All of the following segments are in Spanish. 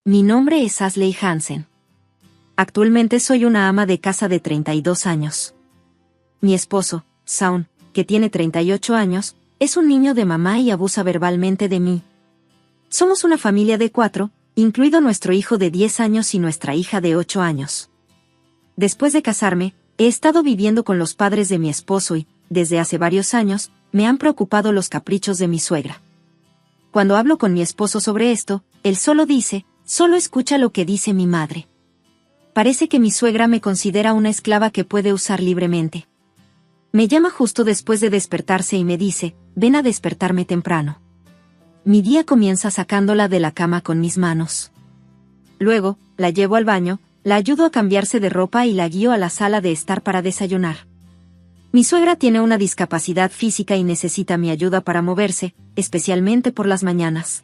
Mi nombre es Ashley Hansen. Actualmente soy una ama de casa de 32 años. Mi esposo, Shaun, que tiene 38 años, es un niño de mamá y abusa verbalmente de mí. Somos una familia de 4, incluido nuestro hijo de 10 años y nuestra hija de 8 años. Después de casarme, he estado viviendo con los padres de mi esposo y, desde hace varios años, me han preocupado los caprichos de mi suegra. Cuando hablo con mi esposo sobre esto, él solo dice, solo escucha lo que dice mi madre. Parece que mi suegra me considera una esclava que puede usar libremente. Me llama justo después de despertarse y me dice, ven a despertarme temprano. Mi día comienza sacándola de la cama con mis manos. Luego, la llevo al baño, la ayudo a cambiarse de ropa y la guío a la sala de estar para desayunar. Mi suegra tiene una discapacidad física y necesita mi ayuda para moverse, especialmente por las mañanas.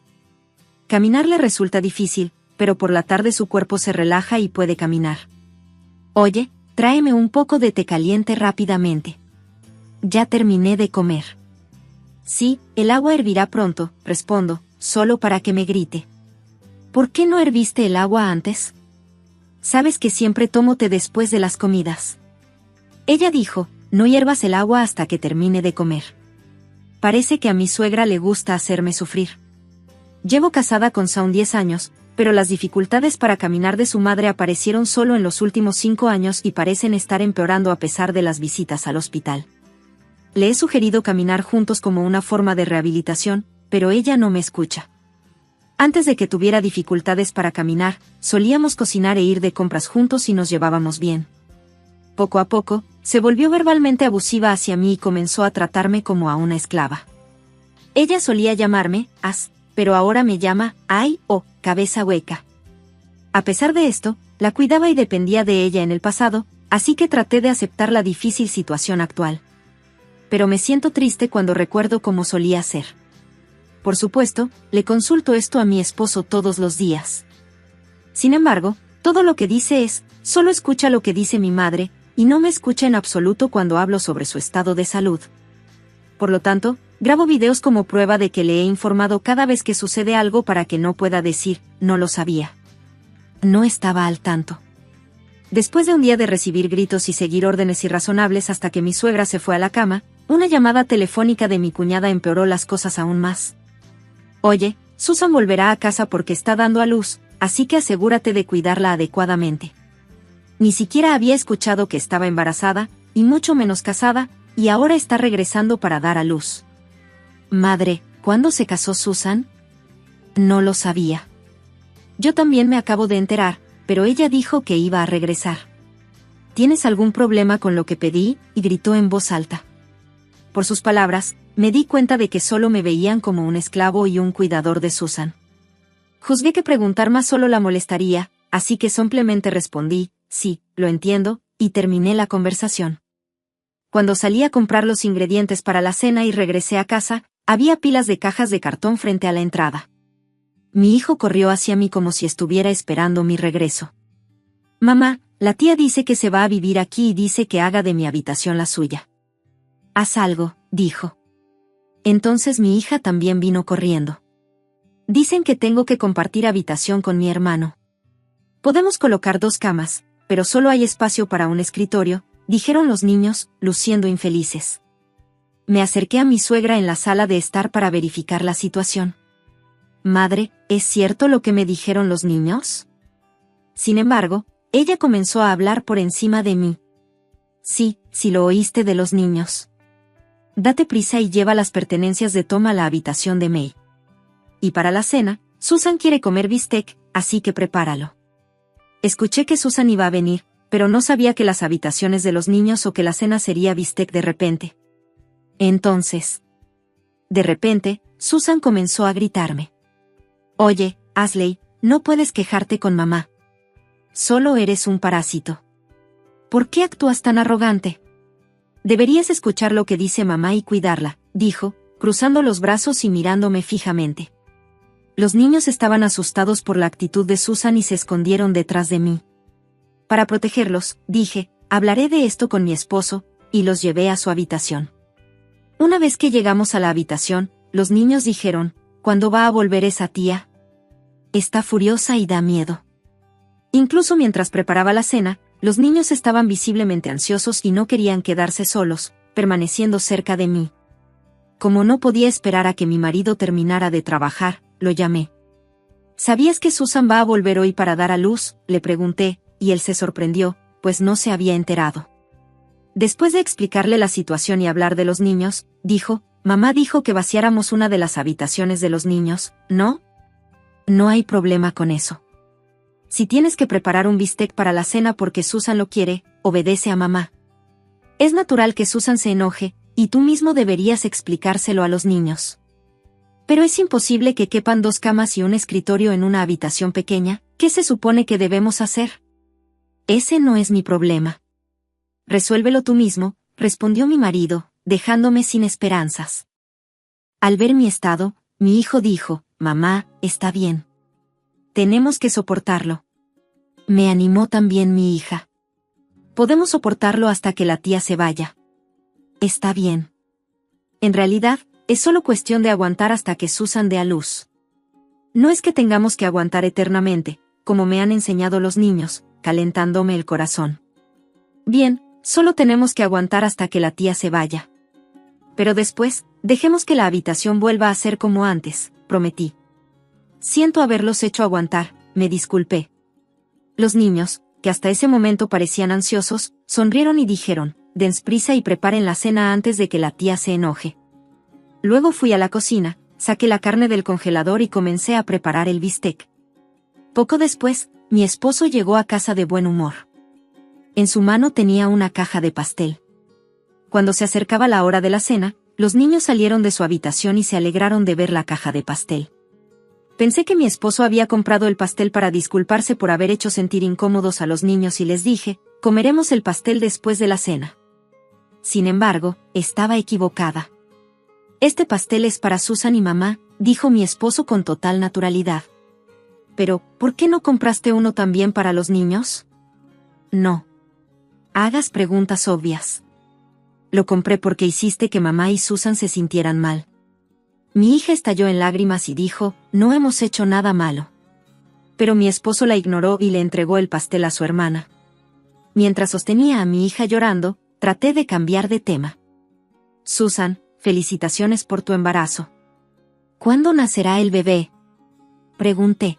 Caminar le resulta difícil, pero por la tarde su cuerpo se relaja y puede caminar. Oye, tráeme un poco de té caliente rápidamente. Ya terminé de comer. Sí, el agua hervirá pronto, respondo, solo para que me grite. ¿Por qué no herviste el agua antes? Sabes que siempre tomo té después de las comidas. Ella dijo, no hiervas el agua hasta que termine de comer. Parece que a mi suegra le gusta hacerme sufrir. Llevo casada con Shaun 10 años, pero las dificultades para caminar de su madre aparecieron solo en los últimos 5 años y parecen estar empeorando a pesar de las visitas al hospital. Le he sugerido caminar juntos como una forma de rehabilitación, pero ella no me escucha. Antes de que tuviera dificultades para caminar, solíamos cocinar e ir de compras juntos y nos llevábamos bien. Poco a poco, se volvió verbalmente abusiva hacia mí y comenzó a tratarme como a una esclava. Ella solía llamarme As, pero ahora me llama Ay o cabeza hueca. A pesar de esto, la cuidaba y dependía de ella en el pasado, así que traté de aceptar la difícil situación actual. Pero me siento triste cuando recuerdo cómo solía ser. Por supuesto, le consulto esto a mi esposo todos los días. Sin embargo, todo lo que dice es, solo escucha lo que dice mi madre, y no me escucha en absoluto cuando hablo sobre su estado de salud. Por lo tanto, grabo videos como prueba de que le he informado cada vez que sucede algo para que no pueda decir, no lo sabía. No estaba al tanto. Después de un día de recibir gritos y seguir órdenes irrazonables hasta que mi suegra se fue a la cama, una llamada telefónica de mi cuñada empeoró las cosas aún más. Oye, Susan volverá a casa porque está dando a luz, así que asegúrate de cuidarla adecuadamente. Ni siquiera había escuchado que estaba embarazada, y mucho menos casada, y ahora está regresando para dar a luz. Madre, ¿cuándo se casó Susan? No lo sabía. Yo también me acabo de enterar, pero ella dijo que iba a regresar. ¿Tienes algún problema con lo que pedí?, y gritó en voz alta. Por sus palabras, me di cuenta de que solo me veían como un esclavo y un cuidador de Susan. Juzgué que preguntar más solo la molestaría, así que simplemente respondí, sí, lo entiendo, y terminé la conversación. Cuando salí a comprar los ingredientes para la cena y regresé a casa, había pilas de cajas de cartón frente a la entrada. Mi hijo corrió hacia mí como si estuviera esperando mi regreso. Mamá, la tía dice que se va a vivir aquí y dice que haga de mi habitación la suya. Haz algo, dijo. Entonces mi hija también vino corriendo. Dicen que tengo que compartir habitación con mi hermano. Podemos colocar 2 camas, pero solo hay espacio para un escritorio, dijeron los niños, luciendo infelices. Me acerqué a mi suegra en la sala de estar para verificar la situación. Madre, ¿es cierto lo que me dijeron los niños? Sin embargo, ella comenzó a hablar por encima de mí. Sí, sí lo oíste de los niños. Date prisa y lleva las pertenencias de Tom a la habitación de May. Y para la cena, Susan quiere comer bistec, así que prepáralo. Escuché que Susan iba a venir, pero no sabía que las habitaciones de los niños o que la cena sería bistec de repente. Entonces, de repente, Susan comenzó a gritarme. Oye, Ashley, no puedes quejarte con mamá. Solo eres un parásito. ¿Por qué actúas tan arrogante? Deberías escuchar lo que dice mamá y cuidarla, dijo, cruzando los brazos y mirándome fijamente. Los niños estaban asustados por la actitud de Susan y se escondieron detrás de mí. Para protegerlos, dije, hablaré de esto con mi esposo, y los llevé a su habitación. Una vez que llegamos a la habitación, los niños dijeron, ¿cuándo va a volver esa tía? Está furiosa y da miedo. Incluso mientras preparaba la cena, los niños estaban visiblemente ansiosos y no querían quedarse solos, permaneciendo cerca de mí. Como no podía esperar a que mi marido terminara de trabajar, lo llamé. ¿Sabías que Susan va a volver hoy para dar a luz?, le pregunté, y él se sorprendió, pues no se había enterado. Después de explicarle la situación y hablar de los niños, dijo, mamá dijo que vaciáramos una de las habitaciones de los niños, ¿no? No hay problema con eso. Si tienes que preparar un bistec para la cena porque Susan lo quiere, obedece a mamá. Es natural que Susan se enoje, y tú mismo deberías explicárselo a los niños. Pero es imposible que quepan 2 camas y un escritorio en una habitación pequeña. ¿Qué se supone que debemos hacer? Ese no es mi problema. Resuélvelo tú mismo, respondió mi marido, dejándome sin esperanzas. Al ver mi estado, mi hijo dijo, mamá, está bien. Tenemos que soportarlo. Me animó también mi hija. Podemos soportarlo hasta que la tía se vaya. Está bien. En realidad, es solo cuestión de aguantar hasta que Susan dé a luz. No es que tengamos que aguantar eternamente, como me han enseñado los niños, calentándome el corazón. Bien, solo tenemos que aguantar hasta que la tía se vaya. Pero después, dejemos que la habitación vuelva a ser como antes, prometí. Siento haberlos hecho aguantar, me disculpé. Los niños, que hasta ese momento parecían ansiosos, sonrieron y dijeron, «Den prisa y preparen la cena antes de que la tía se enoje». Luego fui a la cocina, saqué la carne del congelador y comencé a preparar el bistec. Poco después, mi esposo llegó a casa de buen humor. En su mano tenía una caja de pastel. Cuando se acercaba la hora de la cena, los niños salieron de su habitación y se alegraron de ver la caja de pastel. Pensé que mi esposo había comprado el pastel para disculparse por haber hecho sentir incómodos a los niños y les dije, comeremos el pastel después de la cena. Sin embargo, estaba equivocada. Este pastel es para Susan y mamá, dijo mi esposo con total naturalidad. Pero, ¿por qué no compraste uno también para los niños? No. Hagas preguntas obvias. Lo compré porque hiciste que mamá y Susan se sintieran mal. Mi hija estalló en lágrimas y dijo, no hemos hecho nada malo. Pero mi esposo la ignoró y le entregó el pastel a su hermana. Mientras sostenía a mi hija llorando, traté de cambiar de tema. Susan, felicitaciones por tu embarazo. ¿Cuándo nacerá el bebé?, pregunté.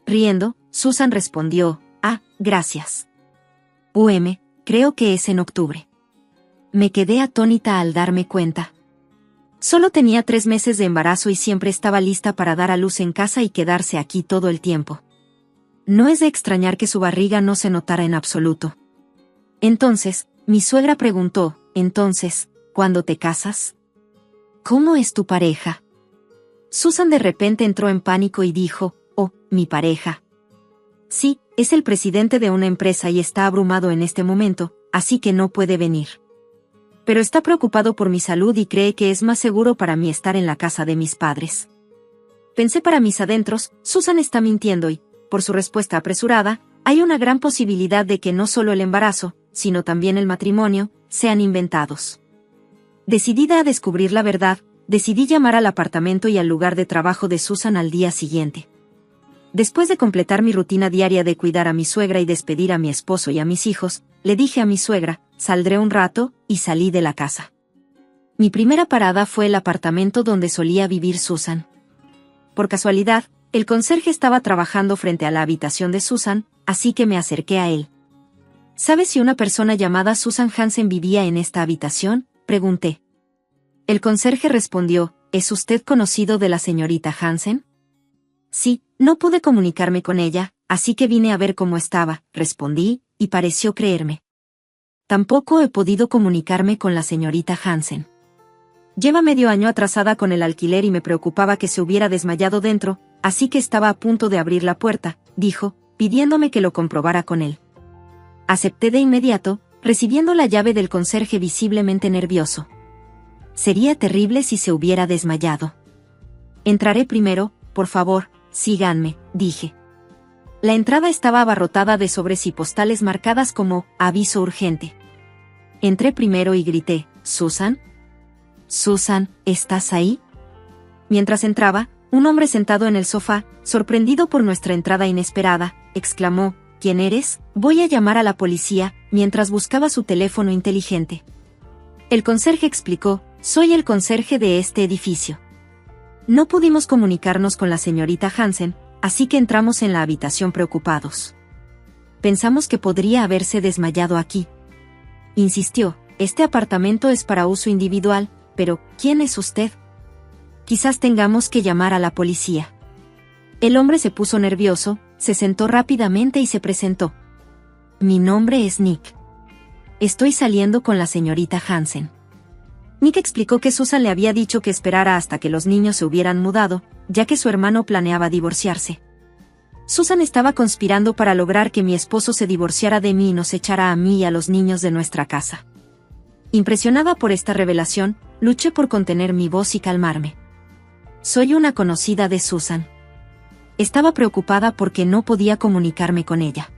Riendo, Susan respondió, gracias. Creo que es en octubre. Me quedé atónita al darme cuenta. Solo tenía 3 meses de embarazo y siempre estaba lista para dar a luz en casa y quedarse aquí todo el tiempo. No es de extrañar que su barriga no se notara en absoluto. Entonces, mi suegra preguntó, ¿cuándo te casas? ¿Cómo es tu pareja? Susan de repente entró en pánico y dijo, mi pareja. Sí, es el presidente de una empresa y está abrumado en este momento, así que no puede venir. Pero está preocupado por mi salud y cree que es más seguro para mí estar en la casa de mis padres. Pensé para mis adentros, Susan está mintiendo y, por su respuesta apresurada, hay una gran posibilidad de que no solo el embarazo, sino también el matrimonio, sean inventados. Decidida a descubrir la verdad, decidí llamar al apartamento y al lugar de trabajo de Susan al día siguiente. Después de completar mi rutina diaria de cuidar a mi suegra y despedir a mi esposo y a mis hijos, le dije a mi suegra, saldré un rato, y salí de la casa. Mi primera parada fue el apartamento donde solía vivir Susan. Por casualidad, el conserje estaba trabajando frente a la habitación de Susan, así que me acerqué a él. ¿Sabes si una persona llamada Susan Hansen vivía en esta habitación?, pregunté. El conserje respondió, ¿es usted conocido de la señorita Hansen? Sí, no pude comunicarme con ella, así que vine a ver cómo estaba, respondí, y pareció creerme. Tampoco he podido comunicarme con la señorita Hansen. Lleva medio año atrasada con el alquiler y me preocupaba que se hubiera desmayado dentro, así que estaba a punto de abrir la puerta, dijo, pidiéndome que lo comprobara con él. Acepté de inmediato, recibiendo la llave del conserje visiblemente nervioso. Sería terrible si se hubiera desmayado. Entraré primero, por favor, síganme, dije. La entrada estaba abarrotada de sobres y postales marcadas como aviso urgente. Entré primero y grité, ¿Susan? Susan, ¿estás ahí? Mientras entraba, Un hombre sentado en el sofá, sorprendido por nuestra entrada inesperada, exclamó: ¿Quién eres? Voy a llamar a la policía, mientras buscaba su teléfono inteligente. El conserje explicó: soy el conserje de este edificio. No pudimos comunicarnos con la señorita Hansen, así que entramos en la habitación preocupados. Pensamos que podría haberse desmayado aquí. Insistió: este apartamento es para uso individual, pero ¿quién es usted? Quizás tengamos que llamar a la policía. El hombre se puso nervioso, se sentó rápidamente y se presentó. Mi nombre es Nick. Estoy saliendo con la señorita Hansen. Nick explicó que Susan le había dicho que esperara hasta que los niños se hubieran mudado, ya que su hermano planeaba divorciarse. Susan estaba conspirando para lograr que mi esposo se divorciara de mí y nos echara a mí y a los niños de nuestra casa. Impresionada por esta revelación, luché por contener mi voz y calmarme. Soy una conocida de Susan. Estaba preocupada porque no podía comunicarme con ella.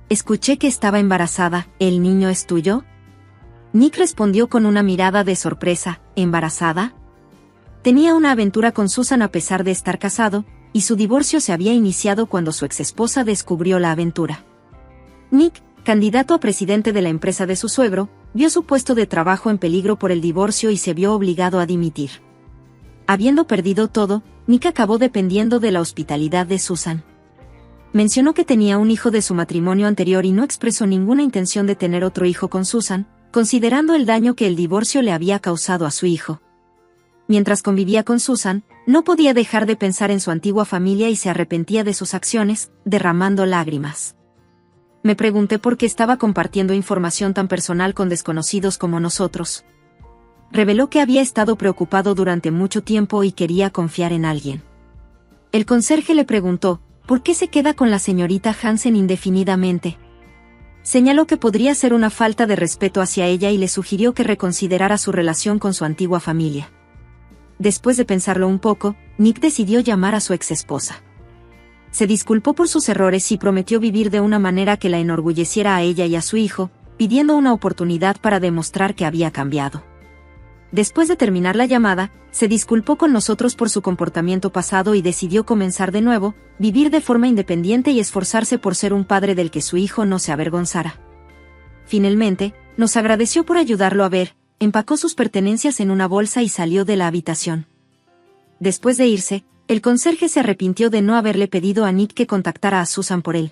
Escuché que estaba embarazada. ¿El niño es tuyo? Nick respondió con una mirada de sorpresa. ¿Embarazada? Tenía una aventura con Susan a pesar de estar casado, y su divorcio se había iniciado cuando su exesposa descubrió la aventura. Nick, candidato a presidente de la empresa de su suegro, vio su puesto de trabajo en peligro por el divorcio y se vio obligado a dimitir. Habiendo perdido todo, Nick acabó dependiendo de la hospitalidad de Susan. Mencionó que tenía un hijo de su matrimonio anterior y no expresó ninguna intención de tener otro hijo con Susan, considerando el daño que el divorcio le había causado a su hijo. Mientras convivía con Susan, no podía dejar de pensar en su antigua familia y se arrepentía de sus acciones, derramando lágrimas. Me pregunté por qué estaba compartiendo información tan personal con desconocidos como nosotros. Reveló que había estado preocupado durante mucho tiempo y quería confiar en alguien. El conserje le preguntó: ¿por qué se queda con la señorita Hansen indefinidamente? Señaló que podría ser una falta de respeto hacia ella y le sugirió que reconsiderara su relación con su antigua familia. Después de pensarlo un poco, Nick decidió llamar a su exesposa. Se disculpó por sus errores y prometió vivir de una manera que la enorgulleciera a ella y a su hijo, pidiendo una oportunidad para demostrar que había cambiado. Después de terminar la llamada, se disculpó con nosotros por su comportamiento pasado y decidió comenzar de nuevo, vivir de forma independiente y esforzarse por ser un padre del que su hijo no se avergonzara. Finalmente, nos agradeció por ayudarlo a ver, empacó sus pertenencias en una bolsa y salió de la habitación. Después de irse, el conserje se arrepintió de no haberle pedido a Nick que contactara a Susan por él.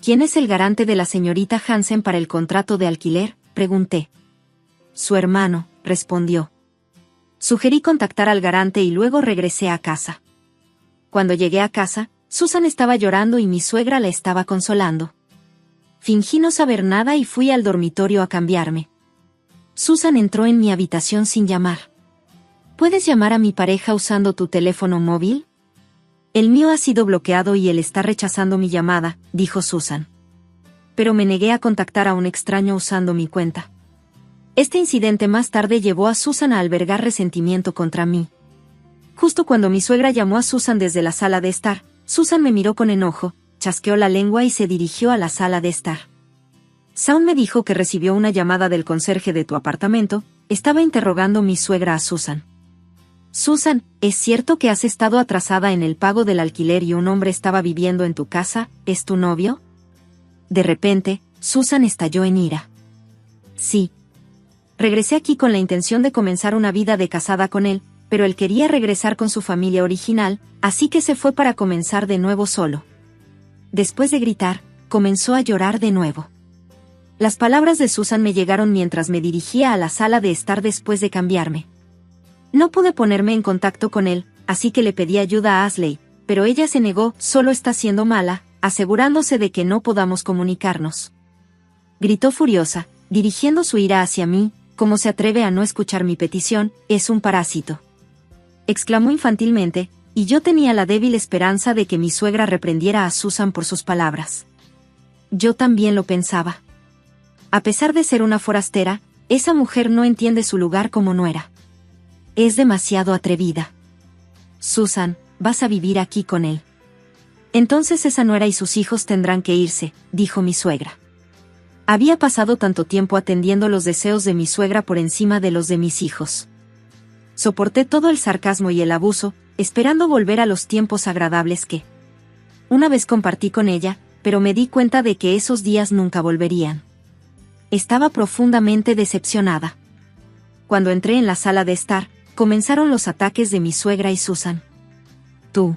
¿Quién es el garante de la señorita Hansen para el contrato de alquiler?, pregunté. Su hermano, respondió. Sugerí contactar al garante y luego regresé a casa. Cuando llegué a casa, Susan estaba llorando y mi suegra la estaba consolando. Fingí no saber nada y fui al dormitorio a cambiarme. Susan entró en mi habitación sin llamar. ¿Puedes llamar a mi pareja usando tu teléfono móvil? El mío ha sido bloqueado y él está rechazando mi llamada, dijo Susan. Pero me negué a contactar a un extraño usando mi cuenta. Este incidente más tarde llevó a Susan a albergar resentimiento contra mí. Justo cuando mi suegra llamó a Susan desde la sala de estar, Susan me miró con enojo, chasqueó la lengua y se dirigió a la sala de estar. Shawn me dijo que recibió una llamada del conserje de tu apartamento, estaba interrogando mi suegra a Susan. Susan, ¿es cierto que has estado atrasada en el pago del alquiler y un hombre estaba viviendo en tu casa? ¿Es tu novio? De repente, Susan estalló en ira. Sí. Regresé aquí con la intención de comenzar una vida de casada con él, pero él quería regresar con su familia original, así que se fue para comenzar de nuevo solo. Después de gritar, comenzó a llorar de nuevo. Las palabras de Susan me llegaron mientras me dirigía a la sala de estar después de cambiarme. No pude ponerme en contacto con él, así que le pedí ayuda a Ashley, pero ella se negó. Solo está siendo mala, asegurándose de que no podamos comunicarnos. Gritó furiosa, dirigiendo su ira hacia mí. ¿Cómo se atreve a no escuchar mi petición? Es un parásito. Exclamó infantilmente, y yo tenía la débil esperanza de que mi suegra reprendiera a Susan por sus palabras. Yo también lo pensaba. A pesar de ser una forastera, esa mujer no entiende su lugar como nuera. Es demasiado atrevida. Susan, vas a vivir aquí con él. Entonces esa nuera y sus hijos tendrán que irse, dijo mi suegra. Había pasado tanto tiempo atendiendo los deseos de mi suegra por encima de los de mis hijos. Soporté todo el sarcasmo y el abuso, esperando volver a los tiempos agradables que una vez compartí con ella, pero me di cuenta de que esos días nunca volverían. Estaba profundamente decepcionada. Cuando entré en la sala de estar, comenzaron los ataques de mi suegra y Susan. Tú.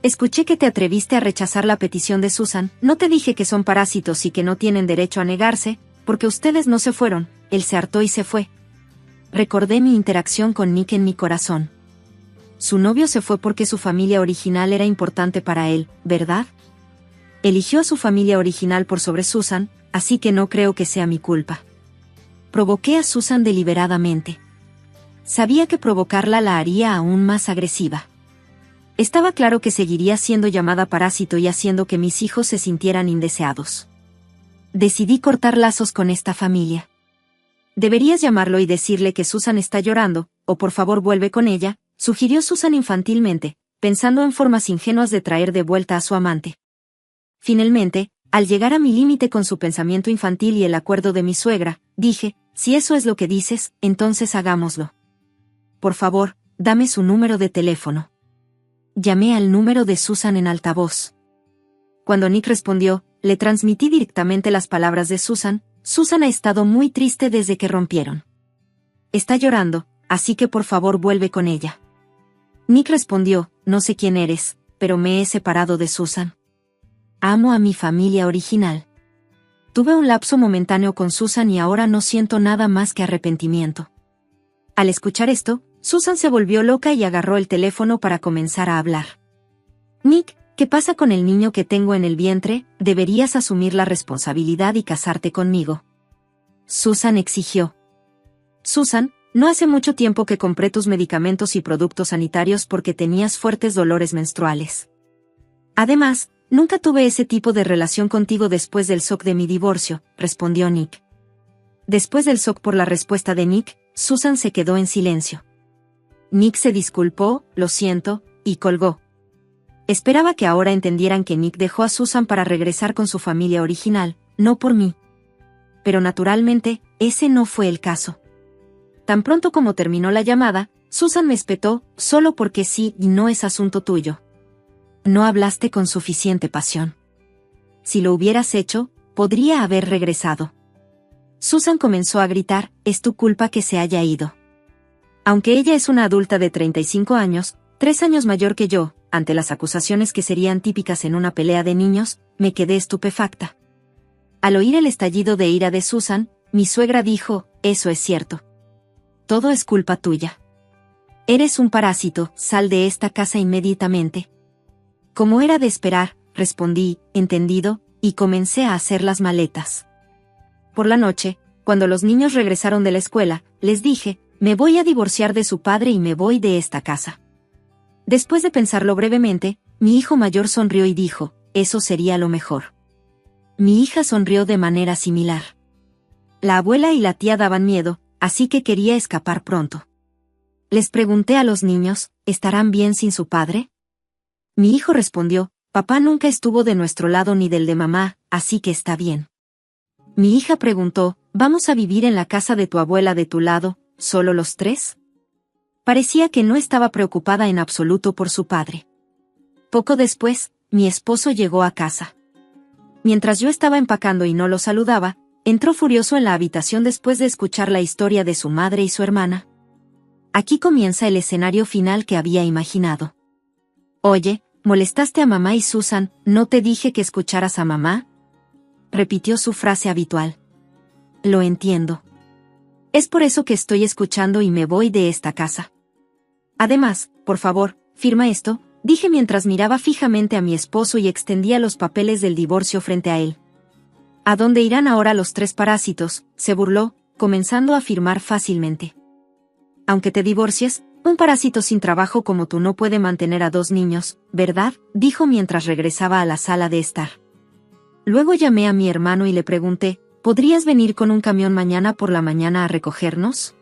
Escuché que te atreviste a rechazar la petición de Susan, no te dije que son parásitos y que no tienen derecho a negarse, porque ustedes no se fueron, él se hartó y se fue. Recordé mi interacción con Nick en mi corazón. Su novio se fue porque su familia original era importante para él, ¿verdad? Eligió a su familia original por sobre Susan, así que no creo que sea mi culpa. Provoqué a Susan deliberadamente. Sabía que provocarla la haría aún más agresiva. Estaba claro que seguiría siendo llamada parásito y haciendo que mis hijos se sintieran indeseados. Decidí cortar lazos con esta familia. Deberías llamarlo y decirle que Susan está llorando, o por favor vuelve con ella, sugirió Susan infantilmente, pensando en formas ingenuas de traer de vuelta a su amante. Finalmente, al llegar a mi límite con su pensamiento infantil y el acuerdo de mi suegra, dije, si eso es lo que dices, entonces hagámoslo. Por favor, dame su número de teléfono. Llamé al número de Susan en altavoz. Cuando Nick respondió, le transmití directamente las palabras de Susan. Susan ha estado muy triste desde que rompieron. Está llorando, así que por favor vuelve con ella. Nick respondió, no sé quién eres, pero me he separado de Susan. Amo a mi familia original. Tuve un lapso momentáneo con Susan y ahora no siento nada más que arrepentimiento. Al escuchar esto, Susan se volvió loca y agarró el teléfono para comenzar a hablar. Nick, ¿qué pasa con el niño que tengo en el vientre? Deberías asumir la responsabilidad y casarte conmigo. Susan exigió. Susan, no hace mucho tiempo que compré tus medicamentos y productos sanitarios porque tenías fuertes dolores menstruales. Además, nunca tuve ese tipo de relación contigo después del shock de mi divorcio, respondió Nick. Después del shock por la respuesta de Nick, Susan se quedó en silencio. Nick se disculpó, lo siento, y colgó. Esperaba que ahora entendieran que Nick dejó a Susan para regresar con su familia original, no por mí. Pero naturalmente, ese no fue el caso. Tan pronto como terminó la llamada, Susan me espetó, solo porque sí y no es asunto tuyo. No hablaste con suficiente pasión. Si lo hubieras hecho, podría haber regresado. Susan comenzó a gritar, es tu culpa que se haya ido. Aunque ella es una adulta de 35 años, 3 años mayor que yo, ante las acusaciones que serían típicas en una pelea de niños, me quedé estupefacta. Al oír el estallido de ira de Susan, mi suegra dijo, eso es cierto. Todo es culpa tuya. Eres un parásito, sal de esta casa inmediatamente. Como era de esperar, respondí, entendido, y comencé a hacer las maletas. Por la noche, cuando los niños regresaron de la escuela, les dije, me voy a divorciar de su padre y me voy de esta casa. Después de pensarlo brevemente, mi hijo mayor sonrió y dijo, eso sería lo mejor. Mi hija sonrió de manera similar. La abuela y la tía daban miedo, así que quería escapar pronto. Les pregunté a los niños, ¿estarán bien sin su padre? Mi hijo respondió, papá nunca estuvo de nuestro lado ni del de mamá, así que está bien. Mi hija preguntó, ¿vamos a vivir en la casa de tu abuela de tu lado, solo los 3? Parecía que no estaba preocupada en absoluto por su padre. Poco después, mi esposo llegó a casa. Mientras yo estaba empacando y no lo saludaba, entró furioso en la habitación después de escuchar la historia de su madre y su hermana. Aquí comienza el escenario final que había imaginado. Oye, molestaste a mamá y Susan, ¿no te dije que escucharas a mamá? Repitió su frase habitual. Lo entiendo. Es por eso que estoy escuchando y me voy de esta casa. Además, por favor, firma esto, dije mientras miraba fijamente a mi esposo y extendía los papeles del divorcio frente a él. ¿A dónde irán ahora los 3 parásitos?, se burló, comenzando a firmar fácilmente. Aunque te divorcies, un parásito sin trabajo como tú no puede mantener a 2 niños, ¿verdad?, dijo mientras regresaba a la sala de estar. Luego llamé a mi hermano y le pregunté, ¿podrías venir con un camión mañana por la mañana a recogernos?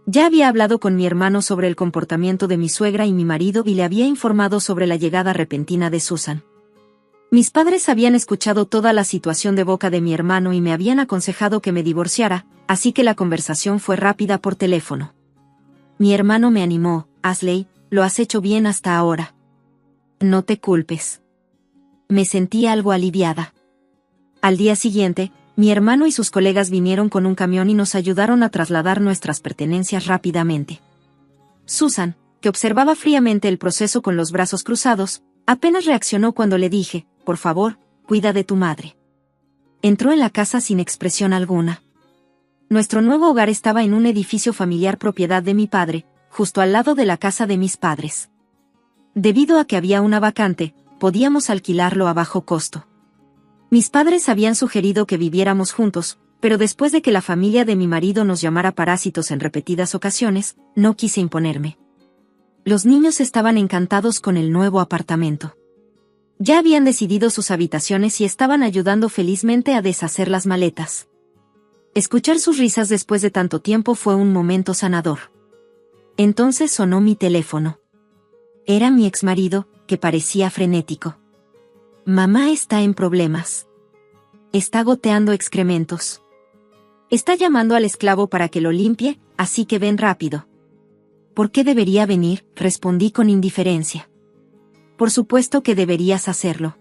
Ya había hablado con mi hermano sobre el comportamiento de mi suegra y mi marido y le había informado sobre la llegada repentina de Susan. Mis padres habían escuchado toda la situación de boca de mi hermano y me habían aconsejado que me divorciara, así que la conversación fue rápida por teléfono. Mi hermano me animó, Ashley, lo has hecho bien hasta ahora. No te culpes. Me sentí algo aliviada. Al día siguiente, mi hermano y sus colegas vinieron con un camión y nos ayudaron a trasladar nuestras pertenencias rápidamente. Susan, que observaba fríamente el proceso con los brazos cruzados, apenas reaccionó cuando le dije, por favor, cuida de tu madre. Entró en la casa sin expresión alguna. Nuestro nuevo hogar estaba en un edificio familiar propiedad de mi padre, justo al lado de la casa de mis padres. Debido a que había una vacante, podíamos alquilarlo a bajo costo. Mis padres habían sugerido que viviéramos juntos, pero después de que la familia de mi marido nos llamara parásitos en repetidas ocasiones, no quise imponerme. Los niños estaban encantados con el nuevo apartamento. Ya habían decidido sus habitaciones y estaban ayudando felizmente a deshacer las maletas. Escuchar sus risas después de tanto tiempo fue un momento sanador. Entonces sonó mi teléfono. Era mi exmarido, que parecía frenético. Mamá está en problemas. Está goteando excrementos. Está llamando al esclavo para que lo limpie, así que ven rápido. ¿Por qué debería venir?, respondí con indiferencia. Por supuesto que deberías hacerlo.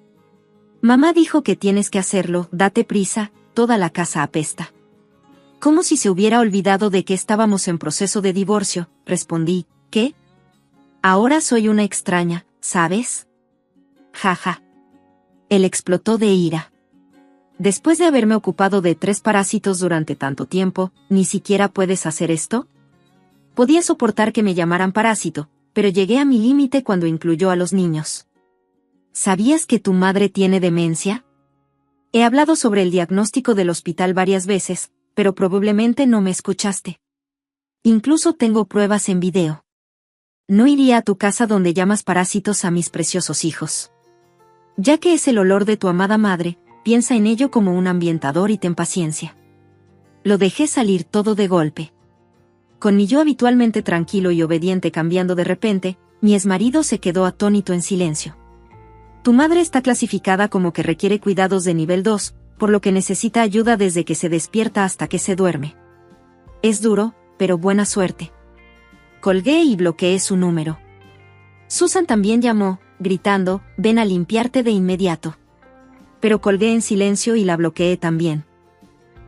Mamá dijo que tienes que hacerlo, date prisa, toda la casa apesta. Como si se hubiera olvidado de que estábamos en proceso de divorcio, respondí, ¿qué? Ahora soy una extraña, ¿sabes? Jaja. Él explotó de ira. Después de haberme ocupado de 3 parásitos durante tanto tiempo, ¿ni siquiera puedes hacer esto? Podía soportar que me llamaran parásito, pero llegué a mi límite cuando incluyó a los niños. ¿Sabías que tu madre tiene demencia? He hablado sobre el diagnóstico del hospital varias veces, pero probablemente no me escuchaste. Incluso tengo pruebas en video. No iría a tu casa donde llamas parásitos a mis preciosos hijos. Ya que es el olor de tu amada madre, piensa en ello como un ambientador y ten paciencia. Lo dejé salir todo de golpe. Con mi yo habitualmente tranquilo y obediente cambiando de repente, mi exmarido se quedó atónito en silencio. Tu madre está clasificada como que requiere cuidados de nivel 2, por lo que necesita ayuda desde que se despierta hasta que se duerme. Es duro, pero buena suerte. Colgué y bloqueé su número. Susan también llamó, gritando, ven a limpiarte de inmediato. Pero colgué en silencio y la bloqueé también.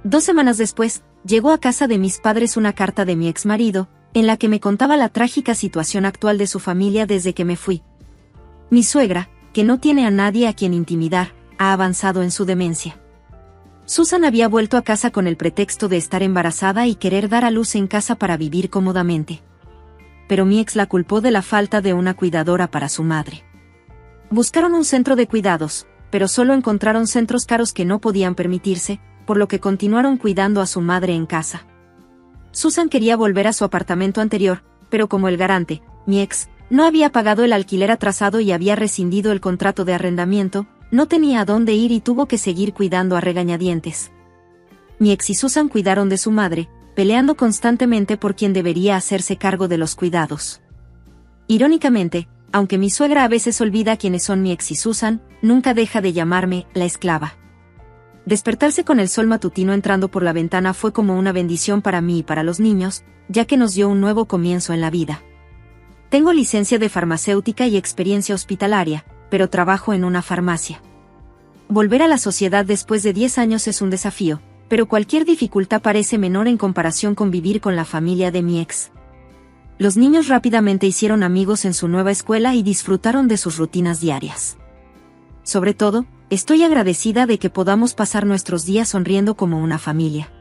2 semanas después, llegó a casa de mis padres una carta de mi exmarido, en la que me contaba la trágica situación actual de su familia desde que me fui. Mi suegra, que no tiene a nadie a quien intimidar, ha avanzado en su demencia. Susan había vuelto a casa con el pretexto de estar embarazada y querer dar a luz en casa para vivir cómodamente. Pero mi ex la culpó de la falta de una cuidadora para su madre. Buscaron un centro de cuidados, pero solo encontraron centros caros que no podían permitirse, por lo que continuaron cuidando a su madre en casa. Susan quería volver a su apartamento anterior, pero como el garante, mi ex, no había pagado el alquiler atrasado y había rescindido el contrato de arrendamiento, no tenía a dónde ir y tuvo que seguir cuidando a regañadientes. Mi ex y Susan cuidaron de su madre, peleando constantemente por quien debería hacerse cargo de los cuidados. Irónicamente, aunque mi suegra a veces olvida quiénes son mi ex y Susan, nunca deja de llamarme la esclava. Despertarse con el sol matutino entrando por la ventana fue como una bendición para mí y para los niños, ya que nos dio un nuevo comienzo en la vida. Tengo licencia de farmacéutica y experiencia hospitalaria, pero trabajo en una farmacia. Volver a la sociedad después de 10 años es un desafío, pero cualquier dificultad parece menor en comparación con vivir con la familia de mi ex. Los niños rápidamente hicieron amigos en su nueva escuela y disfrutaron de sus rutinas diarias. Sobre todo, estoy agradecida de que podamos pasar nuestros días sonriendo como una familia.